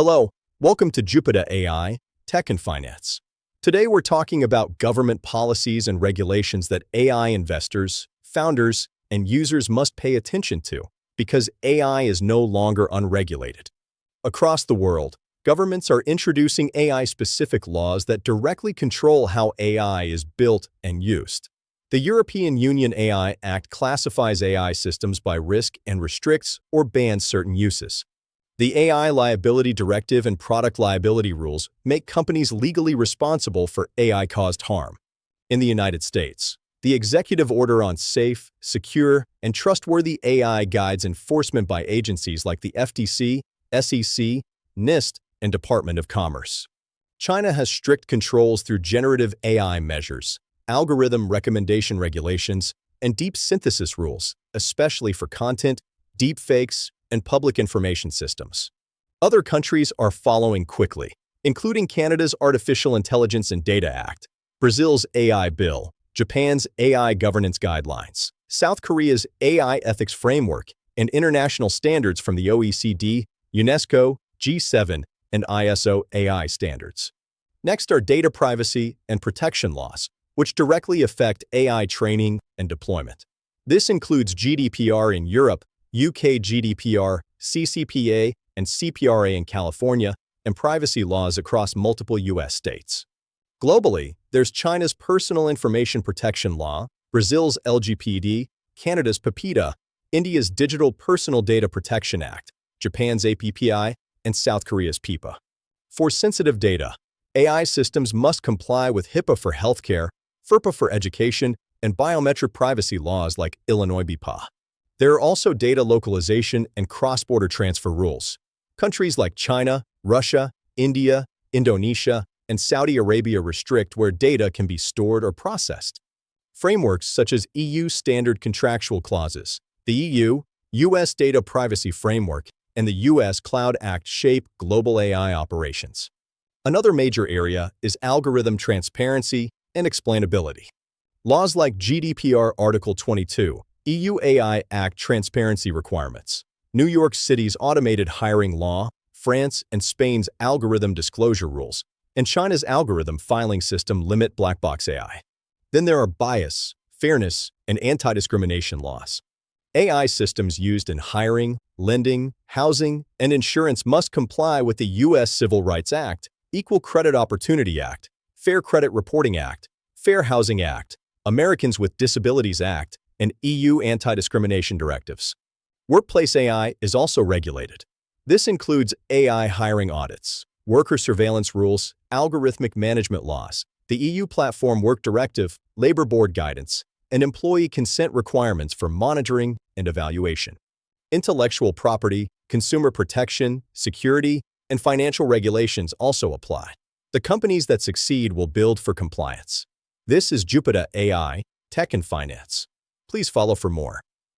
Hello, welcome to Jupita AI, Tech and Finance. Today we're talking about government policies and regulations that AI investors, founders, and users must pay attention to because AI is no longer unregulated. Across the world, governments are introducing AI-specific laws that directly control how AI is built and used. The European Union AI Act classifies AI systems by risk and restricts or bans certain uses. The AI Liability Directive and product liability rules make companies legally responsible for AI-caused harm. In the United States, the Executive Order on Safe, Secure, and Trustworthy AI guides enforcement by agencies like the FTC, SEC, NIST, and Department of Commerce. China has strict controls through generative AI measures, algorithm recommendation regulations, and deep synthesis rules, especially for content, deepfakes, and public information systems. Other countries are following quickly, including Canada's Artificial Intelligence and Data Act, Brazil's AI Bill, Japan's AI Governance Guidelines, South Korea's AI Ethics Framework, and international standards from the OECD, UNESCO, G7, and ISO AI standards. Next are data privacy and protection laws, which directly affect AI training and deployment. This includes GDPR in Europe, UK GDPR, CCPA, and CPRA in California, and privacy laws across multiple US states. Globally, there's China's Personal Information Protection Law, Brazil's LGPD, Canada's PIPEDA, India's Digital Personal Data Protection Act, Japan's APPI, and South Korea's PIPA. For sensitive data, AI systems must comply with HIPAA for healthcare, FERPA for education, and biometric privacy laws like Illinois BPA. There are also data localization and cross-border transfer rules. Countries like China, Russia, India, Indonesia, and Saudi Arabia restrict where data can be stored or processed. Frameworks such as EU Standard Contractual Clauses, the EU, US Data Privacy Framework, and the US Cloud Act shape global AI operations. Another major area is algorithm transparency and explainability. Laws like GDPR Article 22, EU AI Act transparency requirements, New York City's automated hiring law, France and Spain's algorithm disclosure rules, and China's algorithm filing system limit black box AI. Then there are bias, fairness, and anti-discrimination laws. AI systems used in hiring, lending, housing, and insurance must comply with the U.S. Civil Rights Act, Equal Credit Opportunity Act, Fair Credit Reporting Act, Fair Housing Act, Americans with Disabilities Act, and EU anti-discrimination directives. Workplace AI is also regulated. This includes AI hiring audits, worker surveillance rules, algorithmic management laws, the EU Platform Work Directive, Labor Board guidance, and employee consent requirements for monitoring and evaluation. Intellectual property, consumer protection, security, and financial regulations also apply. The companies that succeed will build for compliance. This is Jupita AI, Tech and Finance. Please follow for more.